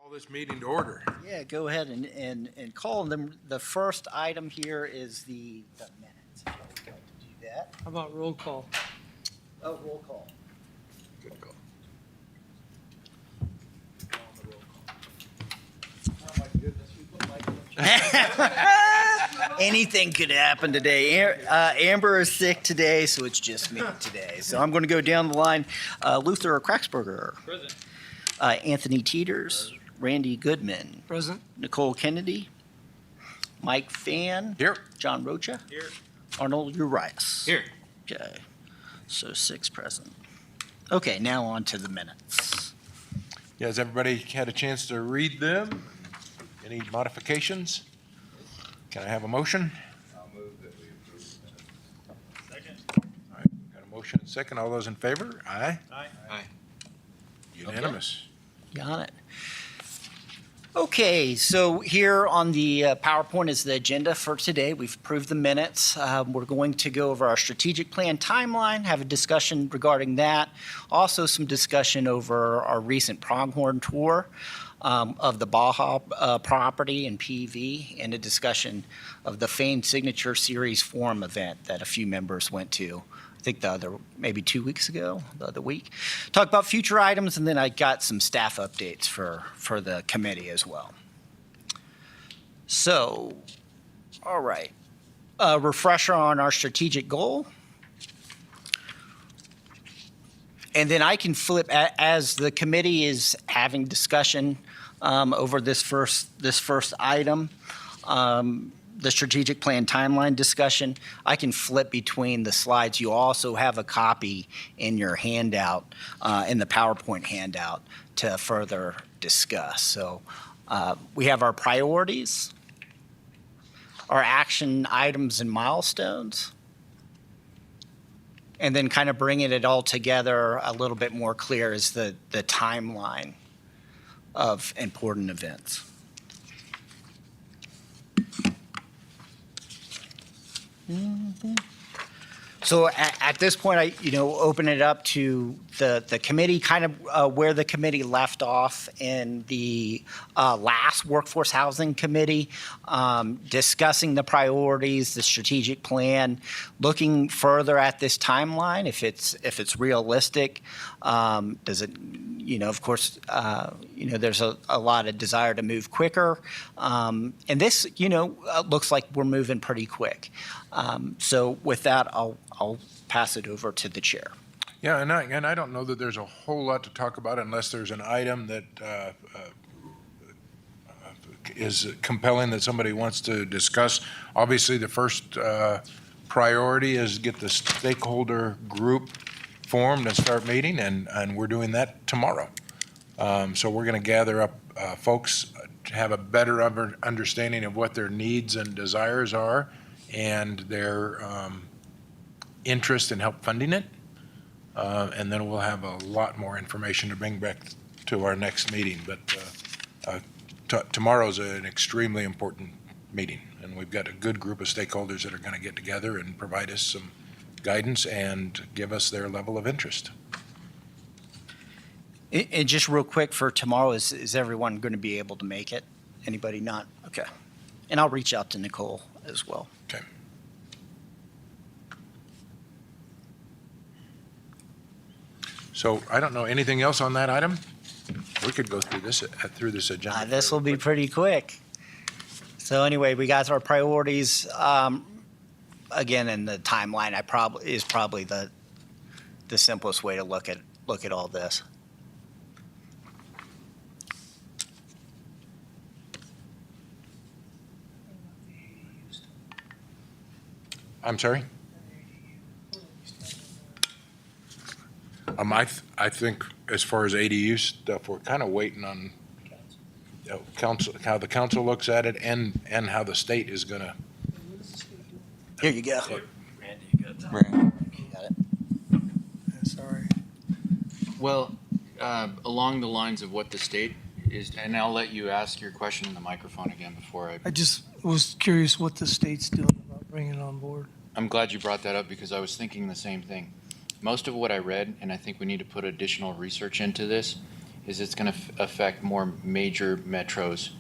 Call this meeting to order. Yeah, go ahead and call them. The first item here is the minutes. If you'd like to do that. How about roll call? Oh, roll call. Good call. Oh, my goodness, we put Michael in. Anything could happen today. Amber is sick today, so it's just me today. So I'm going to go down the line. Luther Kraxberger. Present. Anthony Teeters. Randy Goodman. Present. Nicole Kennedy. Mike Fain. Here. John Rocha. Here. Arnold Urias. Here. Okay, so 6 present. Okay, now on to the minutes. Yeah, has everybody had a chance to read them? Any modifications? Can I have a motion? I'll move that we approve the minutes. Second. All right, got a motion and second. All those in favor? Aye. Aye. Aye. Unanimous. Got it. Okay, so here on the PowerPoint is the agenda for today. We've approved the minutes. We're going to go over our strategic plan timeline, have a discussion regarding that. Also some discussion over our recent Pronghorn tour of the Baja property and PV, and a discussion of the Fain Signature Series Forum event that a few members went to. I think maybe 2 weeks ago, the other week. Talk about future items, and then I got some staff updates for the committee as well. So, all right. A refresher on our strategic goal. And then I can flip, as the committee is having discussion over this first item, the strategic plan timeline discussion, I can flip between the slides. You also have a copy in your handout, in the PowerPoint handout, to further discuss. So we have our priorities, our action items and milestones, and then kind of bringing it all together a little bit more clear is the timeline of important events. So at this point, I open it up to the committee, kind of where the committee left off in the last Workforce Housing Committee, discussing the priorities, the strategic plan, looking further at this timeline, if it's realistic. Does it, of course, there's a lot of desire to move quicker. And this, looks like we're moving pretty quick. So with that, I'll pass it over to the chair. Yeah, and I don't know that there's a whole lot to talk about unless there's an item that is compelling that somebody wants to discuss. Obviously, the first priority is get the stakeholder group formed and start meeting, and we're doing that tomorrow. So we're going to gather up folks to have a better understanding of what their needs and desires are and their interest in help funding it. And then we'll have a lot more information to bring back to our next meeting. But tomorrow's an extremely important meeting, and we've got a good group of stakeholders that are going to get together and provide us some guidance and give us their level of interest. And just real quick for tomorrow, is everyone going to be able to make it? Anybody not? Okay. And I'll reach out to Nicole as well. Okay. So I don't know, anything else on that item? We could go through this agenda. This will be pretty quick. So anyway, we got our priorities. Again, in the timeline, is probably the simplest way to look at all this. I'm sorry? I think as far as ADU stuff, we're kind of waiting on council, how the council looks at it and how the state is going to. Here you go. Randy, you got that? Got it. Sorry. Well, along the lines of what the state is, and I'll let you ask your question in the microphone again before I just was curious what the state's doing about bringing it on board. I'm glad you brought that up because I was thinking the same thing. Most of what I read, and I think we need to put additional research into this, is it's going to affect more major metros.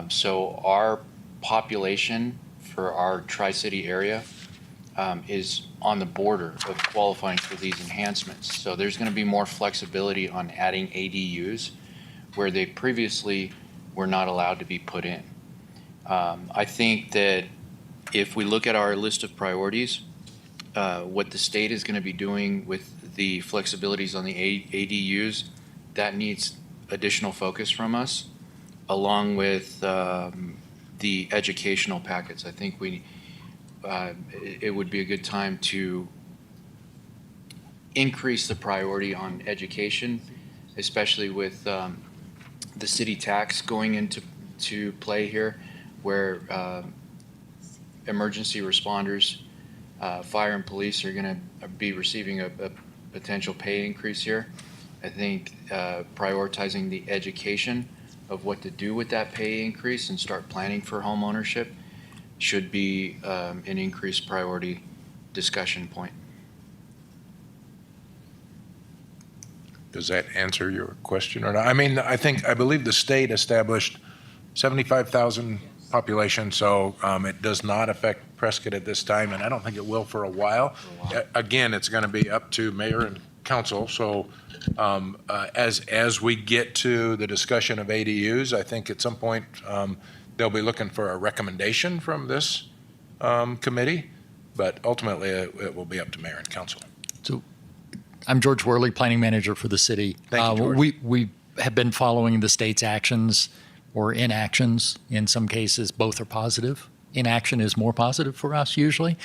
So our population for our Tri-City area is on the border of qualifying for these enhancements. So there's going to be more flexibility on adding ADUs where they previously were not allowed to be put in. I think that if we look at our list of priorities, what the state is going to be doing with the flexibilities on the ADUs, that needs additional focus from us, along with the educational packets. I think it would be a good time to increase the priority on education, especially with the city tax going into play here, where emergency responders, fire and police are going to be receiving a potential pay increase here. I think prioritizing the education of what to do with that pay increase and start planning for home ownership should be an increased priority discussion point. Does that answer your question or not? I mean, I believe the state established 75,000 population, so it does not affect Prescott at this time, and I don't think it will for a while. Again, it's going to be up to mayor and council. So as we get to the discussion of ADUs, I think at some point they'll be looking for a recommendation from this committee, but ultimately it will be up to mayor and council. So I'm George Worley, planning manager for the city. Thank you, George. We have been following the state's actions or inactions. In some cases, both are positive. Inaction is more positive for us usually.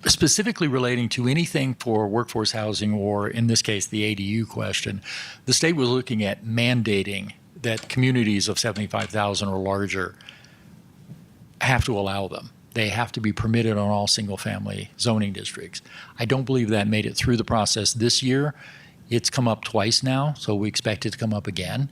Specifically relating to anything for workforce housing, or in this case, the ADU question, the state was looking at mandating that communities of 75,000 or larger have to allow them. They have to be permitted on all single-family zoning districts. I don't believe that made it through the process this year. It's come up twice now, so we expect it to come up again.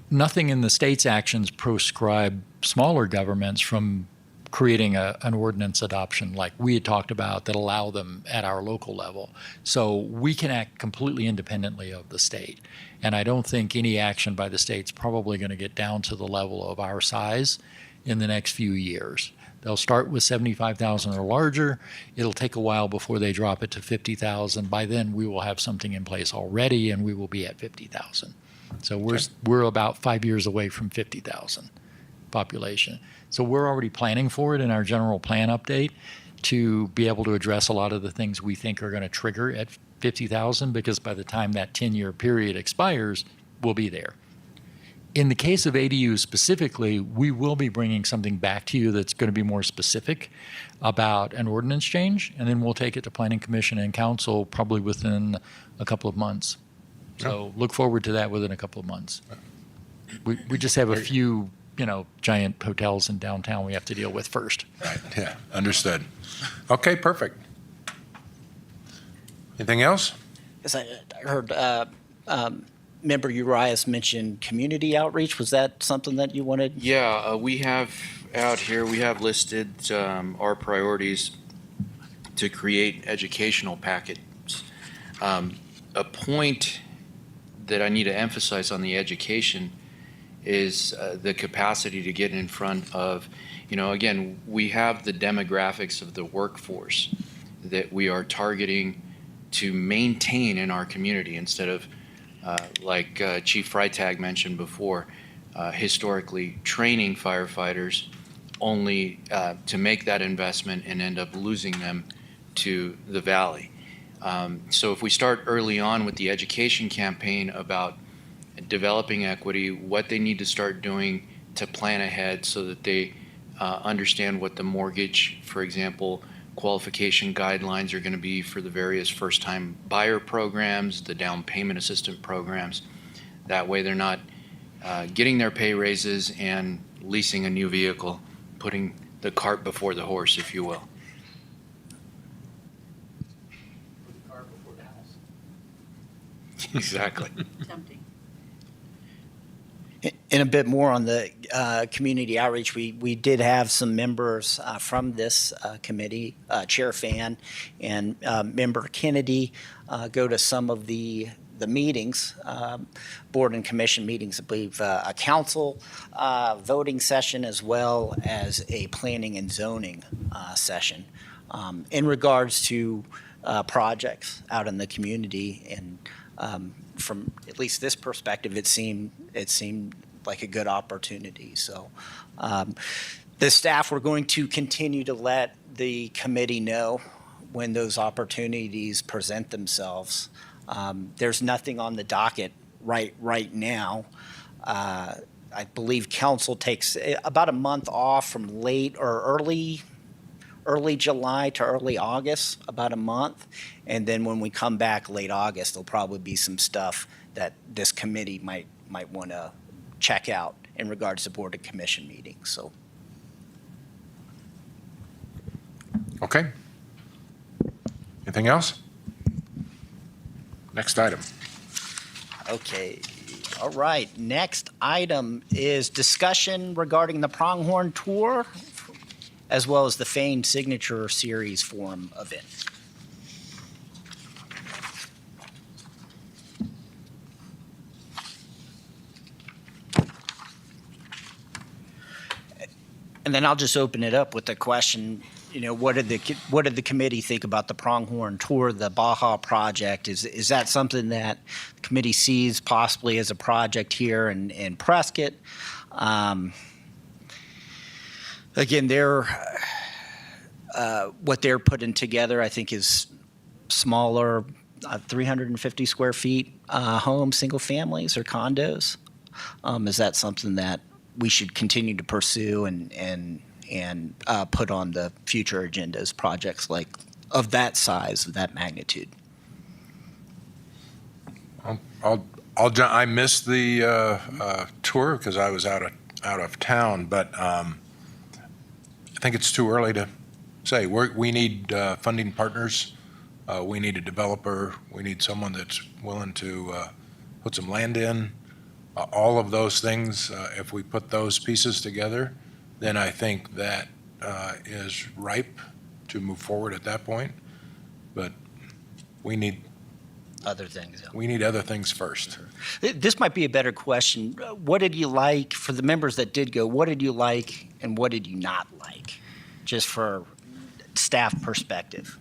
Nothing in the state's actions proscribe smaller governments from creating an ordinance adoption like we had talked about that allow them at our local level. So we can act completely independently of the state. And I don't think any action by the state's probably going to get down to the level of our size in the next few years. They'll start with 75,000 or larger. It'll take a while before they drop it to 50,000. By then, we will have something in place already, and we will be at 50,000. So we're about 5 years away from 50,000 population. So we're already planning for it in our general plan update to be able to address a lot of the things we think are going to trigger at 50,000, because by the time that 10-year period expires, we'll be there. In the case of ADUs specifically, we will be bringing something back to you that's going to be more specific about an ordinance change, and then we'll take it to Planning Commission and Council probably within a couple of months. So look forward to that within a couple of months. We just have a few, giant hotels in downtown we have to deal with first. Right, yeah, understood. Okay, perfect. Anything else? Yes, I heard Member Urias mention community outreach. Was that something that you wanted? Yeah, we have out here, we have listed our priorities to create educational packets. A point that I need to emphasize on the education is the capacity to get in front of, again, we have the demographics of the workforce that we are targeting to maintain in our community instead of, like Chief Freitag mentioned before, historically training firefighters only to make that investment and end up losing them to the valley. So if we start early on with the education campaign about developing equity, what they need to start doing to plan ahead so that they understand what the mortgage, for example, qualification guidelines are going to be for the various first-time buyer programs, the down payment assistant programs. That way they're not getting their pay raises and leasing a new vehicle, putting the cart before the horse, if you will. Put the cart before the house. Exactly. Tempting. And a bit more on the community outreach, we did have some members from this committee, Chair Fain and Member Kennedy, go to some of the the meetings, board and commission meetings, I believe, a council voting session as well as a planning and zoning session in regards to projects out in the community. And from at least this perspective, it seemed like a good opportunity. So the staff were going to continue to let the committee know when those opportunities present themselves. There's nothing on the docket right now. I believe council takes about a month off from late or early July to early August, about a month. And then when we come back late August, there'll probably be some stuff that this committee might want to check out in regards to board and commission meetings. So, Okay. Anything else? Next item. okay. All right. Next item is discussion regarding the Pronghorn Tour, as well as the Fain Signature Series Forum event. And then I'll just open it up with the question, what did the committee think about the Pronghorn Tour, the Baja project? Is that something that the committee sees possibly as a project here in Prescott? Again, what they're putting together, I think, is smaller, 350 square feet homes, single families or condos. Is that something that we should continue to pursue and put on the future agendas, projects like of that size, of that magnitude? I missed the tour because I was out of town, but I think it's too early to say. We need funding partners. We need a developer. We need someone that's willing to put some land in. All of those things, if we put those pieces together, then I think that is ripe to move forward at that point. But we need Other things. other things first. This might be a better question. What did you like, for the members that did go, what did you like and what did you not like? Just for staff perspective.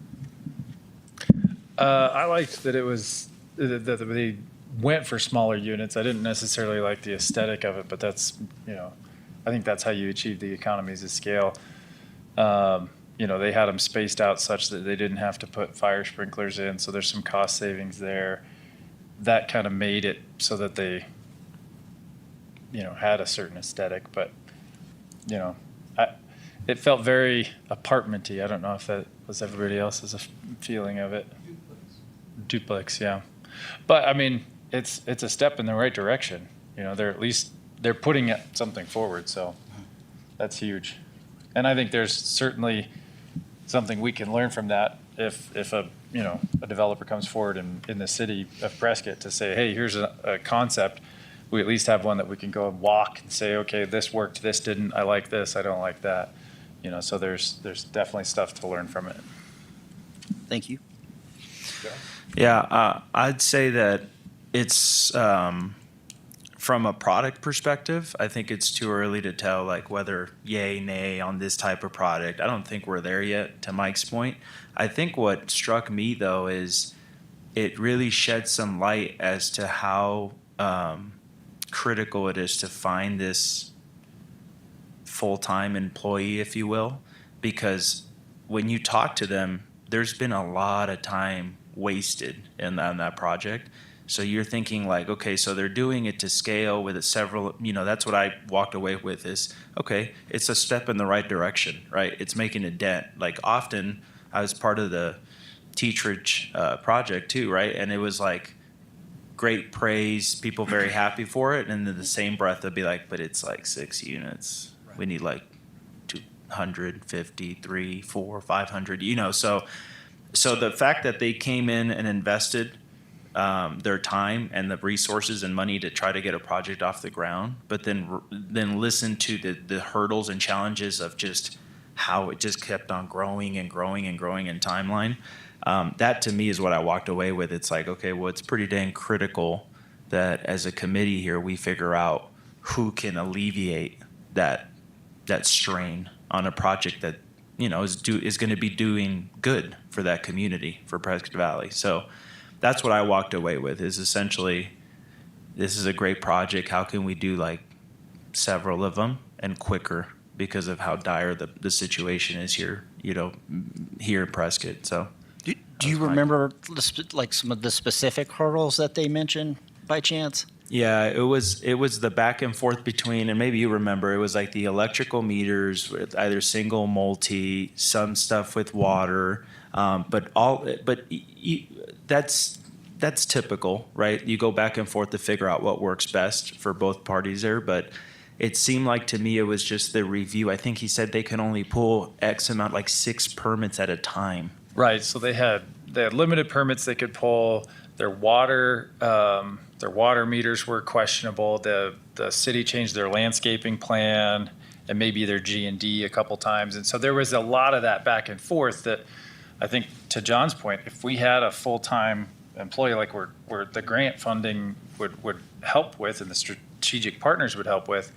I liked that it was that they went for smaller units. I didn't necessarily like the aesthetic of it, but that's, I think that's how you achieve the economies of scale. They had them spaced out such that they didn't have to put fire sprinklers in, so there's some cost savings there. That kind of made it so that they, had a certain aesthetic, but, it felt very apartmenty. I don't know if that was everybody else's feeling of it. Duplex, yeah. But I mean, it's a step in the right direction. They're putting something forward, so that's huge. And I think there's certainly something we can learn from that if a developer comes forward in the city of Prescott to say, hey, here's a concept. We at least have one that we can go and walk and say, okay, this worked, this didn't, I like this, I don't like that. So there's definitely stuff to learn from it. Thank you. Yeah, I'd say that it's from a product perspective, I think it's too early to tell like whether yay, nay on this type of product. I don't think we're there yet, to Mike's point. I think what struck me though is it really shed some light as to how critical it is to find this full-time employee, if you will, because when you talk to them, there's been a lot of time wasted on that project. So you're thinking like, okay, so they're doing it to scale with several, that's what I walked away with is, okay, it's a step in the right direction, right? It's making a dent. Like often I was part of the Teachridge project too, right? And it was like great praise, people very happy for it. And in the same breath, they'll be like, but it's like 6 units. Right. We need like 250, 300, 400, 500, So the fact that they came in and invested their time and the resources and money to try to get a project off the ground, but then listen to the hurdles and challenges of just how it just kept on growing and growing and growing in timeline, That to me is what I walked away with. It's like, okay, well, it's pretty dang critical that as a committee here, we figure out who can alleviate that strain on a project that, is going to be doing good for that community, for Prescott Valley. So that's what I walked away with, is essentially, this is a great project. How can we do like several of them and quicker because of how dire the situation is here, here in Prescott. So Do you remember like some of the specific hurdles that they mentioned by chance? yeah, it was the back and forth between, and maybe you remember, it was like the electrical meters with either single, multi, some stuff with water, that's typical, right? You go back and forth to figure out what works best for both parties there, but it seemed like to me it was just the review. I think he said they can only pull X amount, like 6 permits at a time. Right. So they had limited permits they could pull. Their water meters were questionable. The city changed their landscaping plan and maybe their G&D a couple times. And so there was a lot of that back and forth that I think, to John's point, if we had a full-time employee like where the grant funding would help with and the strategic partners would help with,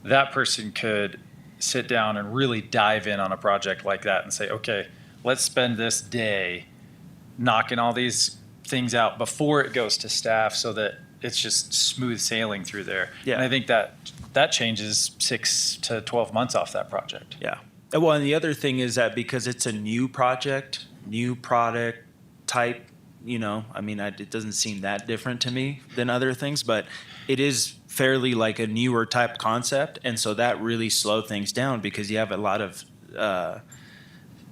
that person could sit down and really dive in on a project like that and say, okay, let's spend this day knocking all these things out before it goes to staff so that it's just smooth sailing through there. Yeah. And I think that changes 6 to 12 months off that project. Yeah. Well, and the other thing is that because it's a new project, new product type, it doesn't seem that different to me than other things, but it is fairly like a newer type concept. And so that really slowed things down because you have a lot of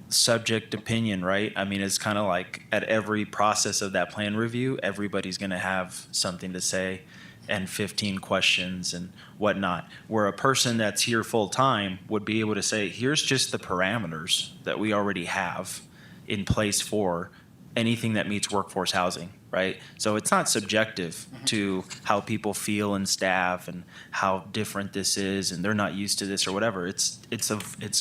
subject opinion, right? I mean, it's kind of like at every process of that plan review, everybody's going to have something to say and 15 questions and whatnot, where a person that's here full time would be able to say, here's just the parameters that we already have in place for anything that meets workforce housing, right? So it's not subjective to how people feel and staff and how different this is and they're not used to this or whatever. It's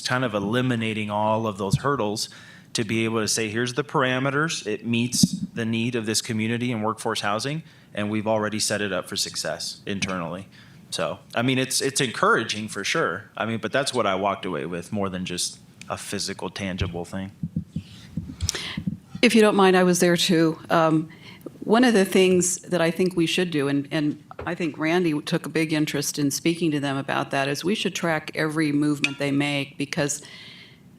kind of eliminating all of those hurdles to be able to say, here's the parameters, it meets the need of this community and workforce housing, and we've already set it up for success internally. So, it's encouraging for sure. But that's what I walked away with more than just a physical, tangible thing. If you don't mind, I was there too. One of the things that I think we should do, and I think Randy took a big interest in speaking to them about that, is we should track every movement they make because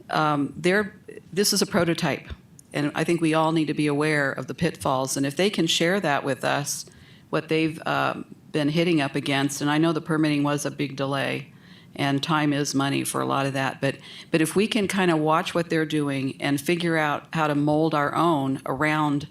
this is a prototype. And I think we all need to be aware of the pitfalls. And if they can share that with us, what they've been hitting up against, and I know the permitting was a big delay, and time is money for a lot of that. But if we can kind of watch what they're doing and figure out how to mold our own around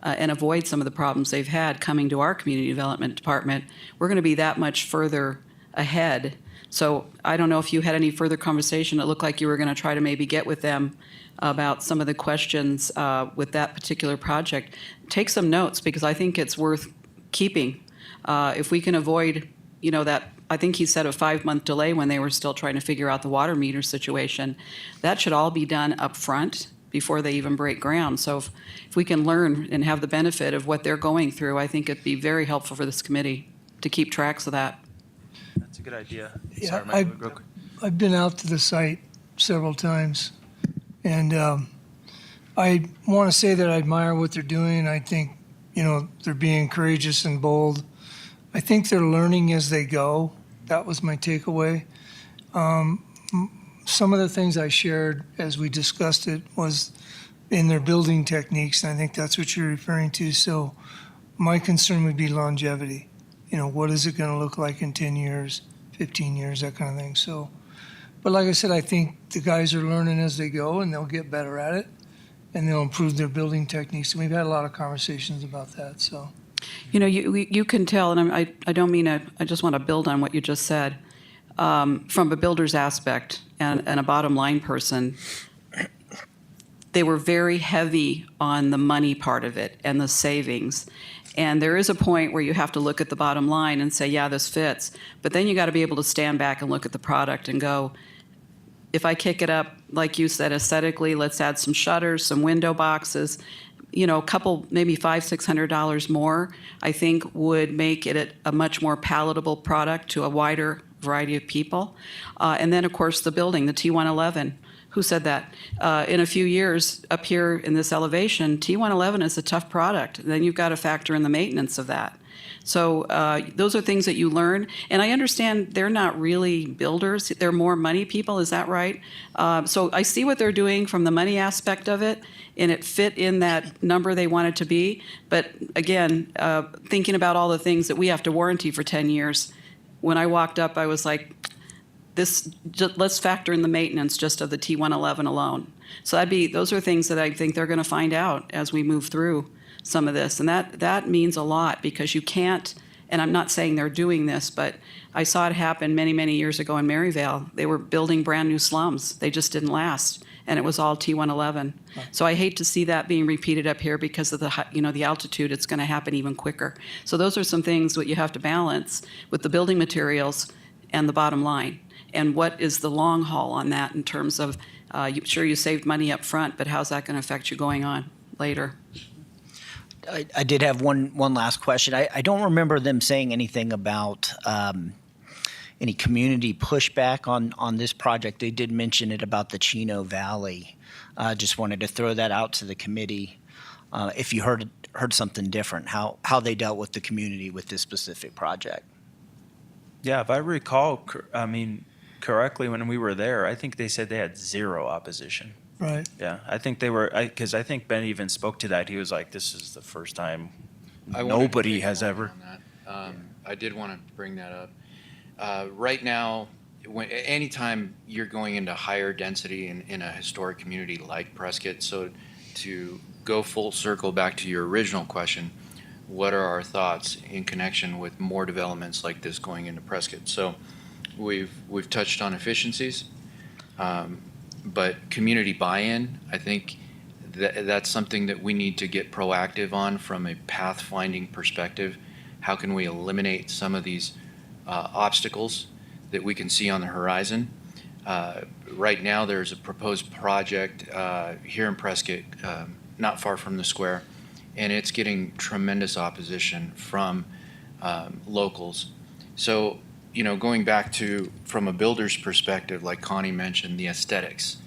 and avoid some of the problems they've had coming to our community development department, we're going to be that much further ahead. So I don't know if you had any further conversation. It looked like you were going to try to maybe get with them about some of the questions with that particular project. Take some notes because I think it's worth keeping. If we can avoid, that, I think he said a 5-month delay when they were still trying to figure out the water meter situation. That should all be done up front before they even break ground. So if we can learn and have the benefit of what they're going through, I think it'd be very helpful for this committee to keep tracks of that. That's a good idea. Yeah, Sorry, I've been out to the site several times, and I want to say that I admire what they're doing. I think, they're being courageous and bold. I think they're learning as they go. That was my takeaway. Some of the things I shared as we discussed it was in their building techniques, and I think that's what you're referring to. So my concern would be longevity. What is it going to look like in 10 years, 15 years, that kind of thing. So, but like I said, I think the guys are learning as they go, and they'll get better at it, and they'll improve their building techniques. And we've had a lot of conversations about that, so. You can tell, and I don't mean I just want to build on what you just said. From a builder's aspect and a bottom line person, they were very heavy on the money part of it and the savings. And there is a point where you have to look at the bottom line and say, yeah, this fits. But then you got to be able to stand back and look at the product and go, if I kick it up, like you said, aesthetically, let's add some shutters, some window boxes, you know, a couple, maybe $500-600 more, I think would make it a much more palatable product to a wider variety of people. And then, of course, the building, the T111. Who said that? In a few years, up here in this elevation, T111 is a tough product. Then you've got to factor in the maintenance of that. So those are things that you learn. And I understand they're not really builders. They're more money people. Is that right? So I see what they're doing from the money aspect of it, and it fit in that number they want it to be. But again, thinking about all the things that we have to warranty for 10 years, when I walked up, I was like, let's factor in the maintenance just of the T111 alone. So those are things that I think they're going to find out as we move through some of this. And that means a lot, because you can't, and I'm not saying they're doing this, but I saw it happen many, many years ago in Maryvale. They were building brand new slums. They just didn't last. And it was all T111. So I hate to see that being repeated up here because of the altitude. It's going to happen even quicker. So those are some things that you have to balance with the building materials and the bottom line. And what is the long haul on that in terms of, sure, you saved money up front, but how's that going to affect you going on later? I did have one last question. I don't remember them saying anything about any community pushback on this project. They did mention it about the Chino Valley. Just wanted to throw that out to the committee. If you heard something different, how they dealt with the community with this specific project. Yeah, if I recall, correctly, when we were there, I think they said they had zero opposition. Right. Yeah, I think they were, because I think Ben even spoke to that. He was like, this is the first time I wanted to nobody make has a ever. comment on that. I did want to bring that up. Right now, anytime you're going into higher density in a historic community like Prescott, so to go full circle back to your original question, what are our thoughts in connection with more developments like this going into Prescott? So we've touched on efficiencies. But community buy-in, I think that's something that we need to get proactive on from a pathfinding perspective. How can we eliminate some of these obstacles that we can see on the horizon? Right now, there's a proposed project here in Prescott, not far from the square, and it's getting tremendous opposition from locals. So, going back to, from a builder's perspective, like Connie mentioned, the aesthetics.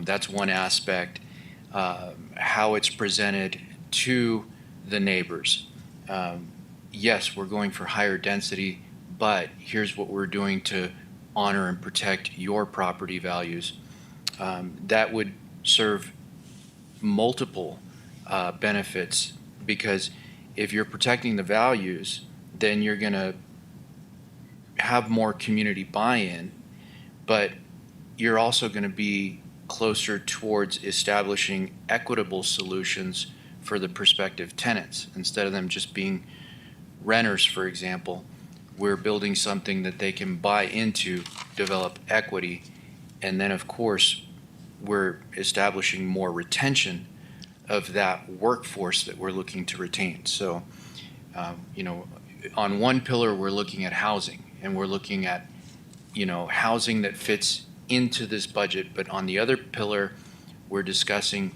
That's one aspect. How it's presented to the neighbors. Yes, we're going for higher density, but here's what we're doing to honor and protect your property values. That would serve multiple benefits, because if you're protecting the values, then you're going to have more community buy-in, but you're also going to be closer towards establishing equitable solutions for the prospective tenants. Instead of them just being renters, for example, we're building something that they can buy into, develop equity, and then of course we're establishing more retention of that workforce that we're looking to retain. So, on one pillar we're looking at housing, and we're looking at, housing that fits into this budget. But on the other pillar, we're discussing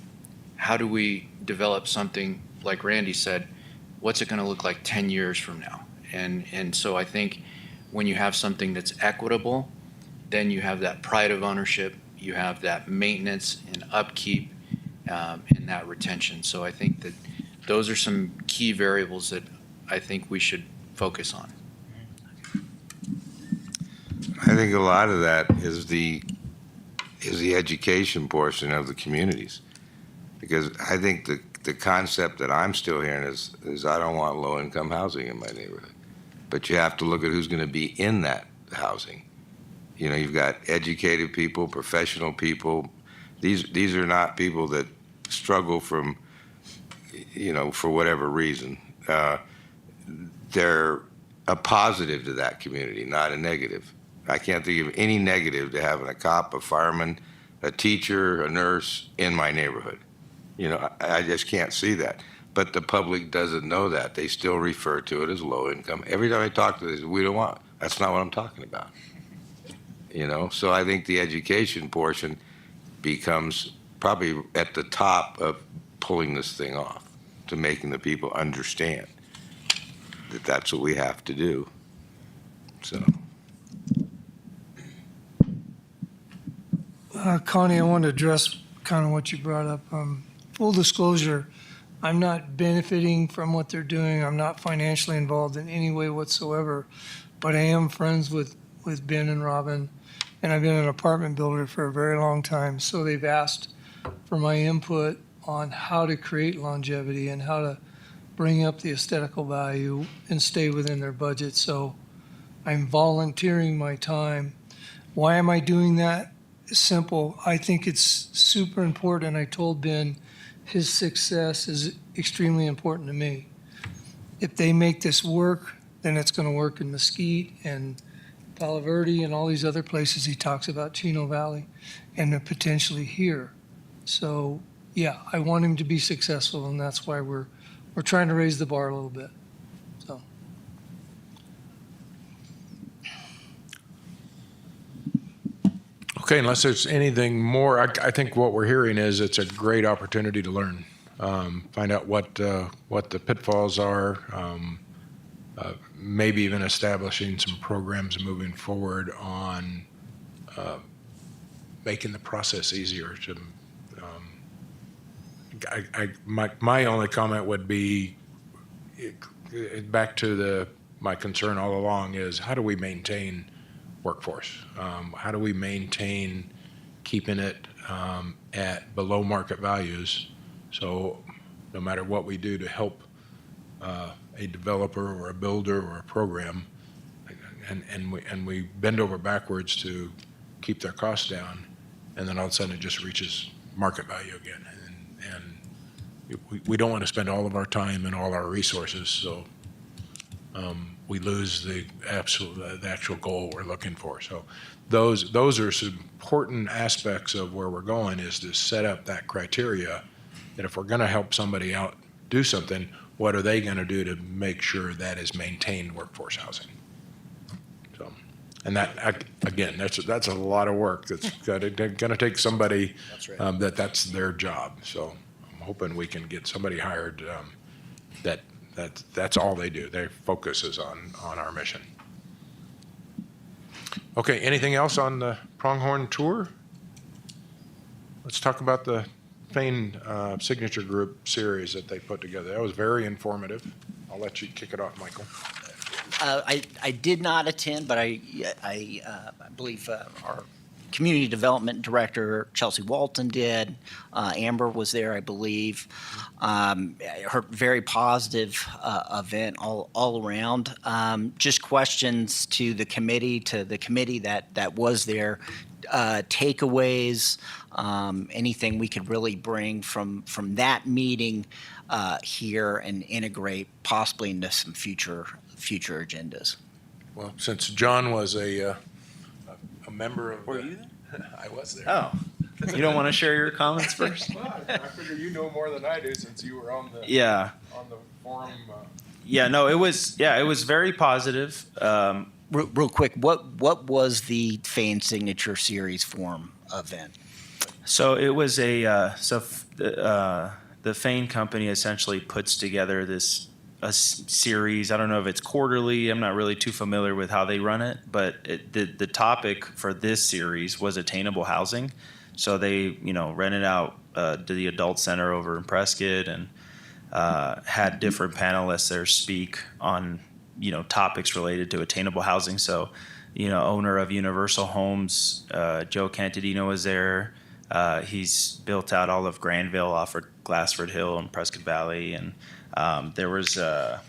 how do we develop something, like Randy said, what's it going to look like 10 years from now? And so I think when you have something that's equitable, then you have that pride of ownership, you have that maintenance and upkeep, and that retention. So I think that those are some key variables that I think we should focus on. I think a lot of that is the education portion of the communities, because I think the concept that I'm still hearing is I don't want low-income housing in my neighborhood, but you have to look at who's going to be in that housing. You've got educated people, professional people. These are not people that struggle from, for whatever reason. They're a positive to that community, not a negative. I can't think of any negative to having a cop, a fireman, a teacher, a nurse in my neighborhood. I just can't see that. But the public doesn't know that. They still refer to it as low income. Every time I talk to them, they say, we don't want, that's not what I'm talking about. you know? So I think the education portion becomes probably at the top of pulling this thing off, to making the people understand that that's what we have to do. So, Connie, I want to address kind of what you brought up. Full disclosure, I'm not benefiting from what they're doing. I'm not financially involved in any way whatsoever, but I am friends with Ben and Robin, and I've been an apartment builder for a very long time. So they've asked for my input on how to create longevity and how to bring up the aesthetical value and stay within their budget. So I'm volunteering my time. Why am I doing that? It's simple. I think it's super important. I told Ben his success is extremely important to me. If they make this work, then it's going to work in Mesquite and Palo Verde and all these other places he talks about, Chino Valley, and then potentially here. So, yeah, I want him to be successful, and that's why we're trying to raise the bar a little bit. So, Okay, unless there's anything more, I think what we're hearing is it's a great opportunity to learn, find out what the pitfalls are, maybe even establishing some programs moving forward on making the process easier. To, my only comment would be back to my concern all along is how do we maintain workforce? How do we maintain keeping it at below market values? So no matter what we do to help a developer or a builder or a program, and we bend over backwards to keep their costs down, and then all of a sudden it just reaches market value again. And we don't want to spend all of our time and all our resources, so we lose the actual goal we're looking for. So those are some important aspects of where we're going, is to set up that criteria that if we're going to help somebody out do something, what are they going to do to make sure that is maintained workforce housing? So, and that, again, that's a lot of work. That's going to take somebody that's their job. So I'm hoping we can get somebody hired that's all they do. Their focus is on our mission. Okay, anything else on the Pronghorn tour? Let's talk about the Fain Signature Group series that they put together. That was very informative. I'll let you kick it off, Michael. I did not attend, but I believe our community development director, Chelsea Walton, did. Amber was there, I believe. Her very positive event all around. Just questions to the committee that was there. Takeaways, anything we could really bring from that meeting here and integrate possibly into some future agendas. Well, since John was a member of. Were you there? I was there. Oh, you don't want to share your comments first? Well, I figure you know more than I do since you were on the Yeah. forum. Yeah, no, it was very positive. Real quick, what was the Fain Signature Series Forum event? So it was the Fain company essentially puts together a series. I don't know if it's quarterly. I'm not really too familiar with how they run it, but the topic for this series was attainable housing. So they, rented out to the adult center over in Prescott and had different panelists there speak on, topics related to attainable housing. So, owner of Universal Homes, Joe Cantadino was there. He's built out all of Granville off of Glassford Hill and Prescott Valley. And there was, what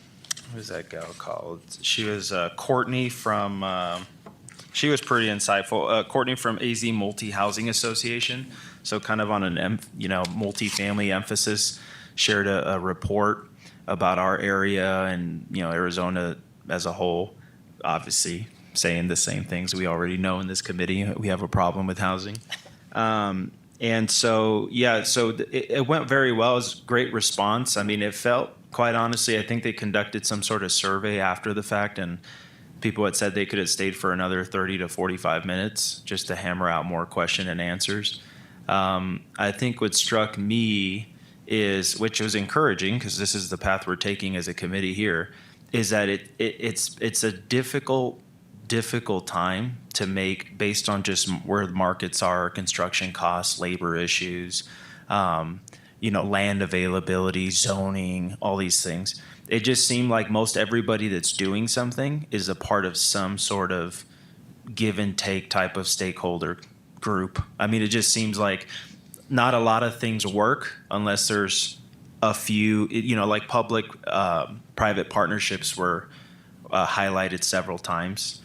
was that gal called? She was Courtney from, she was pretty insightful. Courtney from AZ Multi-Housing Association. So kind of on an, multi-family emphasis, shared a report about our area and, Arizona as a whole, obviously saying the same things we already know in this committee. We have a problem with housing. And so, it went very well. It was a great response. I mean, it felt, quite honestly, I think they conducted some sort of survey after the fact, and people had said they could have stayed for another 30 to 45 minutes just to hammer out more question and answers. I think what struck me is, which was encouraging because this is the path we're taking as a committee here, is that it's a difficult time to make based on just where the markets are, construction costs, labor issues, land availability, zoning, all these things. It just seemed like most everybody that's doing something is a part of some sort of give and take type of stakeholder group. I mean, it just seems like not a lot of things work unless there's a few, like public-private partnerships were highlighted several times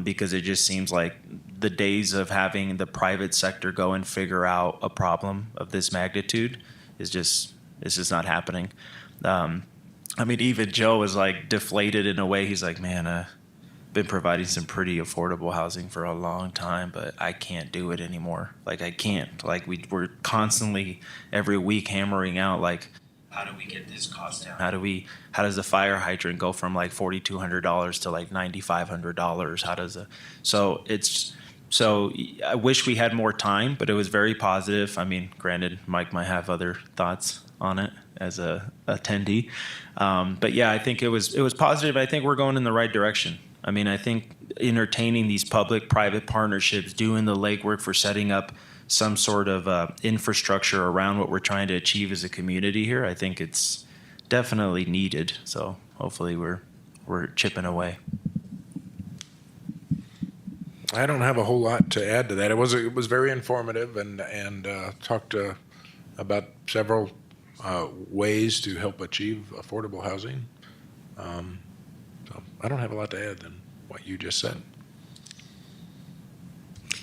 because it just seems like the days of having the private sector go and figure out a problem of this magnitude is just not happening. Even Joe was like deflated in a way. He's like, man, been providing some pretty affordable housing for a long time, but I can't do it anymore. Like I can't. Like we're constantly every week hammering out like, how do we get this cost down? How does the fire hydrant go from like $4,200 to like $9,500? So I wish we had more time, but it was very positive. I mean, granted, Mike might have other thoughts on it as a attendee. But yeah, I think it was positive. I think we're going in the right direction. I mean, I think entertaining these public-private partnerships, doing the legwork for setting up some sort of infrastructure around what we're trying to achieve as a community here, I think it's definitely needed. So hopefully we're chipping away. I don't have a whole lot to add to that. It was very informative and talked about several ways to help achieve affordable housing. So I don't have a lot to add than what you just said.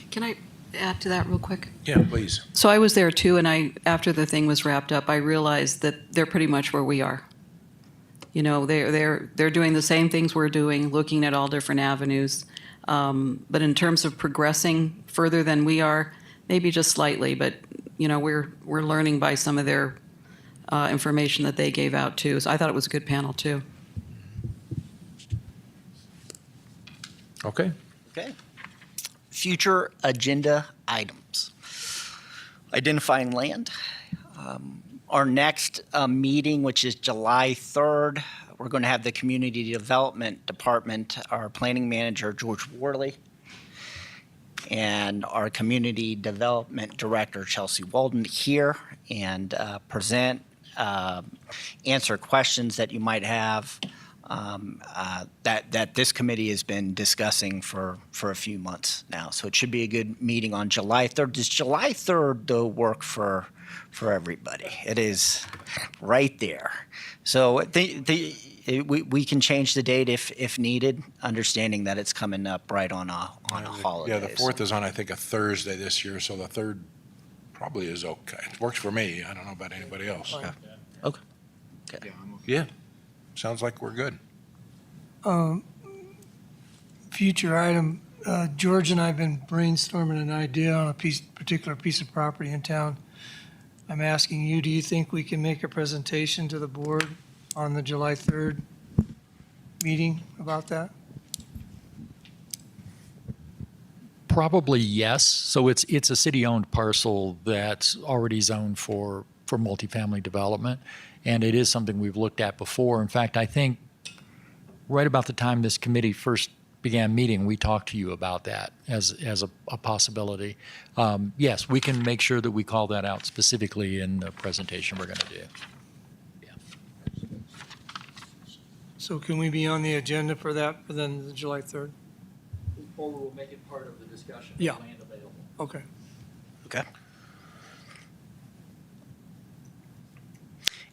Can I add to that real quick? Yeah, please. So I was there too, and after the thing was wrapped up, I realized that they're pretty much where we are. They're doing the same things we're doing, looking at all different avenues. But in terms of progressing further than we are, maybe just slightly, but we're learning by some of their information that they gave out too. So I thought it was a good panel too. Okay. Okay. Future agenda items. Identifying land. Our next meeting, which is July 3rd, we're going to have the Community Development Department, our planning manager, George Worley, and our Community Development Director, Chelsea Walden, here and present, answer questions that you might have that this committee has been discussing for a few months now. So it should be a good meeting on July 3rd. Does July 3rd, though, work for everybody? It is right there. So we can change the date if needed, understanding that it's coming up right on a holiday. Yeah, the 4th is on, I think, a Thursday this year, so the 3rd probably is okay. It works for me. I don't know about anybody else. Okay. Yeah, sounds like we're good. Future item, George and I have been brainstorming an idea on a particular piece of property in town. I'm asking you, do you think we can make a presentation to the board on the July 3rd meeting about that? Probably yes. So it's a city-owned parcel that's already zoned for multifamily development, and it is something we've looked at before. In fact, I think right about the time this committee first began meeting, we talked to you about that as a possibility. Yes, we can make sure that we call that out specifically in the presentation we're going to do. So can we be on the agenda for that for then the July 3rd? Or we'll make it part of the discussion. Yeah. Okay. Okay.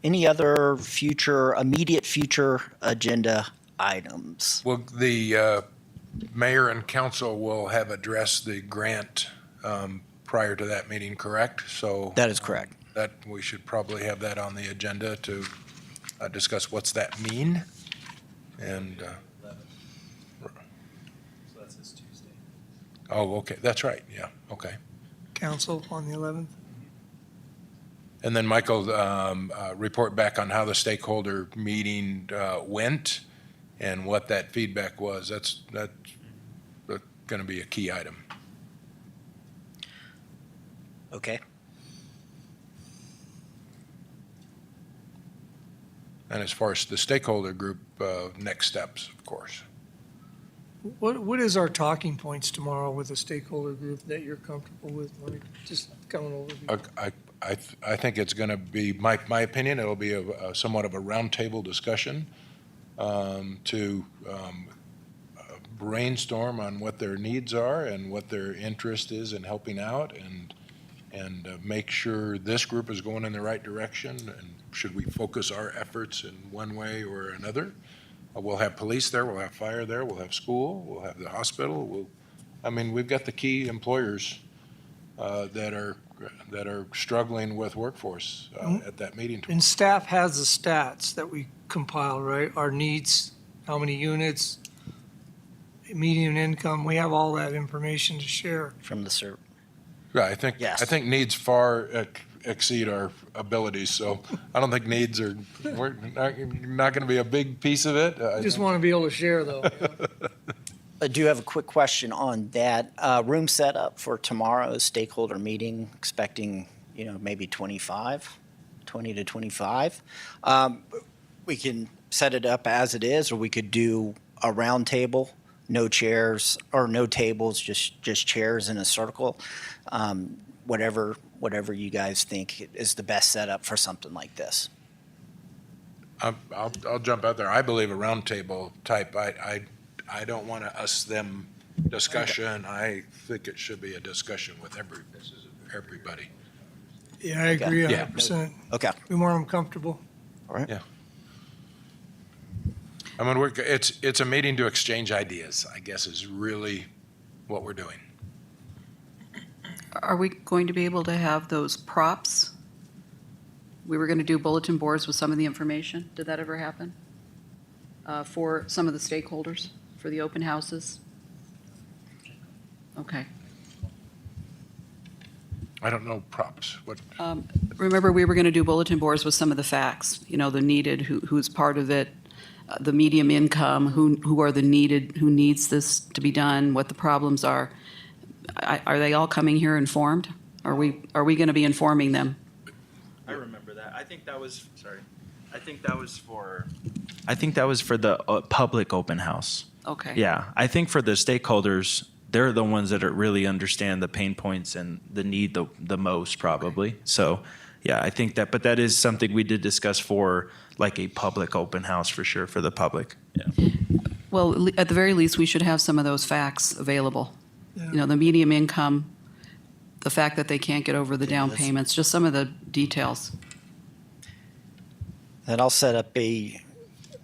Any other immediate future agenda items? Well, the mayor and council will have addressed the grant prior to that meeting, correct? So That is correct. that we should probably have that on the agenda to discuss what's that mean. And, So that's this Tuesday. oh, okay, that's right, yeah, okay. Council on the 11th? And then Michael, report back on how the stakeholder meeting went and what that feedback was. That's going to be a key item. Okay. And as far as the stakeholder group, next steps, of course. What is our talking points tomorrow with the stakeholder group that you're comfortable with? Let me just kind of an overview. I think it's going to be, my opinion, it'll be a somewhat of a roundtable discussion to brainstorm on what their needs are and what their interest is in helping out, and make sure this group is going in the right direction, and should we focus our efforts in one way or another. We'll have police there, we'll have fire there, we'll have school, we'll have the hospital. We've got the key employers that are struggling with workforce at that meeting. And staff has the stats that we compile, right? Our needs, how many units, median income, we have all that information to share. From the SERP. Yeah, Yes. I think needs far exceed our abilities, so I don't think we're not going to be a big piece of it. I just want to be able to share, though. I do have a quick question on that. Room setup for tomorrow's stakeholder meeting, expecting, maybe 20 to 25. We can set it up as it is, or we could do a round table, no chairs, or no tables, just chairs in a circle. Whatever you guys think is the best setup for something like this. I'll jump out there. I believe a roundtable type. I don't want to us-them discussion. I think it should be a discussion with everybody. Yeah, I agree Yeah. 100%. Okay. Be more comfortable. All right. Yeah. It's a meeting to exchange ideas, I guess, is really what we're doing. Are we going to be able to have those props? We were going to do bulletin boards with some of the information. Did that ever happen? For some of the stakeholders, for the open houses? Okay. I don't know props. What? Remember, we were going to do bulletin boards with some of the facts, the needed, who's part of it, the medium income, who are the needed, who needs this to be done, what the problems are. Are they all coming here informed? Are we going to be informing them? I remember that. I think that was for the public open house. Okay. Yeah, I think for the stakeholders, they're the ones that really understand the pain points and the need the most, probably. So, yeah, I think that, but that is something we did discuss for like a public open house for sure for the public. Yeah. Well, at the very least, we should have some of those facts available. Yeah. The medium income, the fact that they can't get over the down payments, just some of the details. And I'll set up a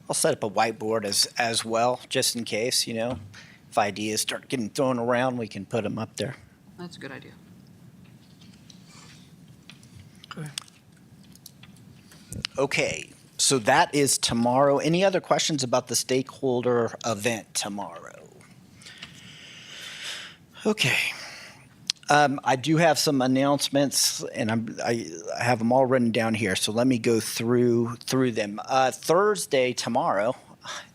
whiteboard as well, just in case, if ideas start getting thrown around, we can put them up there. That's a good idea. Okay. Okay, so that is tomorrow. Any other questions about the stakeholder event tomorrow? Okay. I do have some announcements, and I have them all written down here, so let me go through them. Thursday, tomorrow,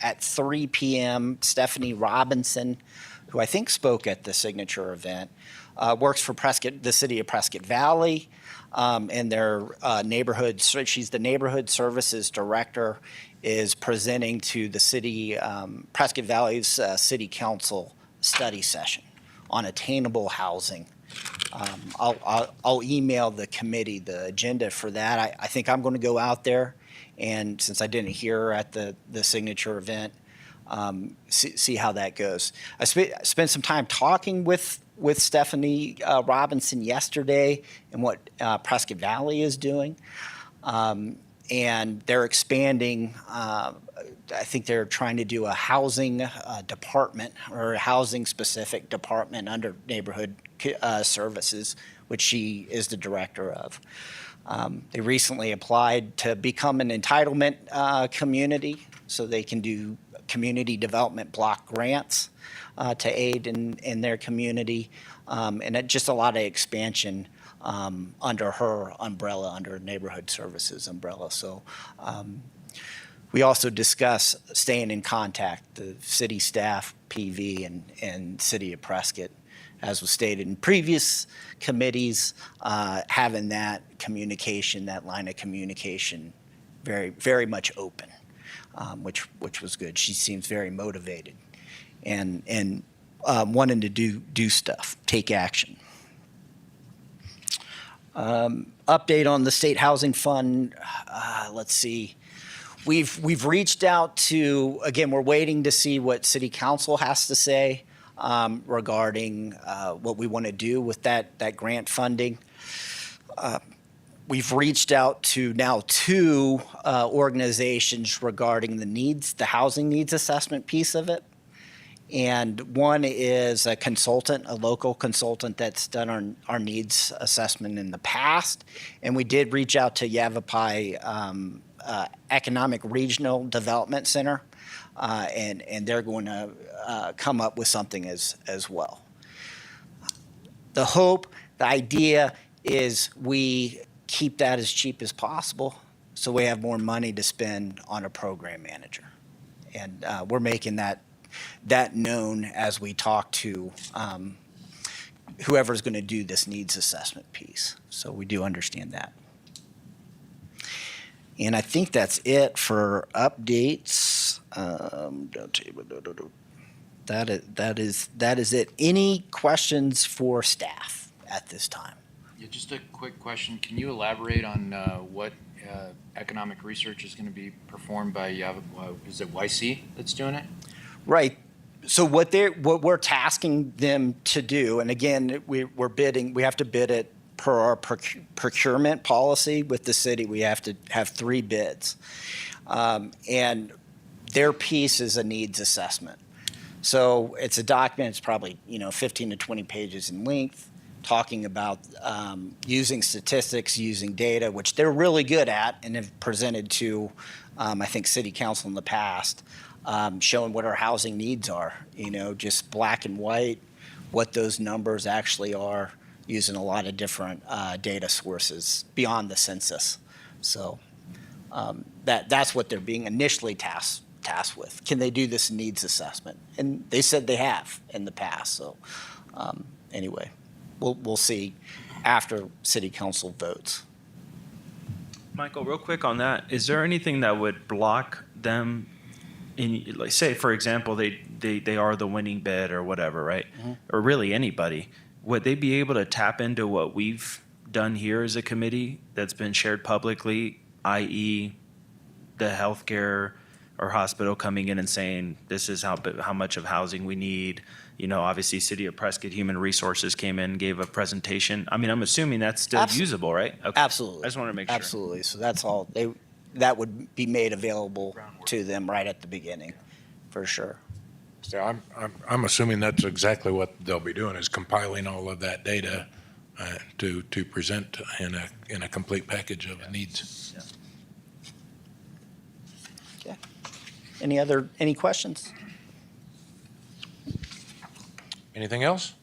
at 3 p.m., Stephanie Robinson, who I think spoke at the signature event, works for the city of Prescott Valley, and their neighborhood. So she's the neighborhood services director, is presenting to the city, Prescott Valley's city council study session on attainable housing. I'll email the committee the agenda for that. I think I'm going to go out there, and since I didn't hear her at the signature event, see how that goes. I spent some time talking with Stephanie Robinson yesterday and what Prescott Valley is doing, and they're expanding. I think they're trying to do a housing department or a housing-specific department under neighborhood services, which she is the director of. They recently applied to become an entitlement community, so they can do community development block grants to aid in their community, and just a lot of expansion under her umbrella, under neighborhood services umbrella. So We also discuss staying in contact, the city staff, PV, and City of Prescott, as was stated in previous committees, having that communication, that line of communication, very, very much open, which was good. She seems very motivated and wanting to do stuff, take action. Update on the State Housing Fund. Let's see. We've reached out to, again, we're waiting to see what City Council has to say regarding what we want to do with that grant funding. We've reached out to now 2 organizations regarding the housing needs assessment piece of it. And one is a consultant, a local consultant that's done our needs assessment in the past. And we did reach out to Yavapai Economic Regional Development Center, and they're going to come up with something as well. The hope, the idea is we keep that as cheap as possible so we have more money to spend on a program manager. And we're making that known as we talk to whoever's going to do this needs assessment piece. So we do understand that. And I think that's it for updates. That is it. Any questions for staff at this time? Yeah, just a quick question. Can you elaborate on what economic research is going to be performed by, is it YC that's doing it? Right. So what we're tasking them to do, and again, we're bidding, we have to bid it per our procurement policy with the city. We have to have 3 bids. And their piece is a needs assessment. So it's a document, it's probably 15 to 20 pages in length, talking about using statistics, using data, which they're really good at and have presented to, I think, City Council in the past. Showing what our housing needs are, just black and white, what those numbers actually are, using a lot of different data sources beyond the census. So that's what they're being initially tasked with. Can they do this needs assessment? And they said they have in the past. So anyway, we'll see after City Council votes. Michael, real quick on that, is there anything that would block them like, say, for example, they are the winning bid or whatever, right? Mm-hmm. Or really anybody, would they be able to tap into what we've done here as a committee that's been shared publicly, i.e. the healthcare or hospital coming in and saying, this is how much of housing we need? Obviously City of Prescott Human Resources came in and gave a presentation. I mean, I'm assuming that's still usable, right? Okay. Absolutely. I just want to make sure. Absolutely. So that's all that would be made available to them right at the beginning, for sure. Yeah, I'm assuming that's exactly what they'll be doing, is compiling all of that data to present in a complete package of needs. Okay. Any questions? Anything else?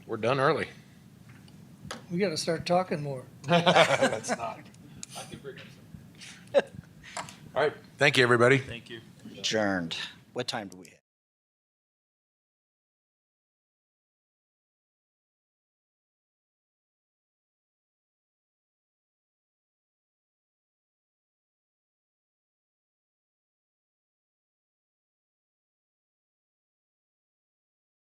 We're done early. We got to start talking more. That's not. I can bring up some. All right. Thank you, everybody. Thank you. Adjourned. What time do we have?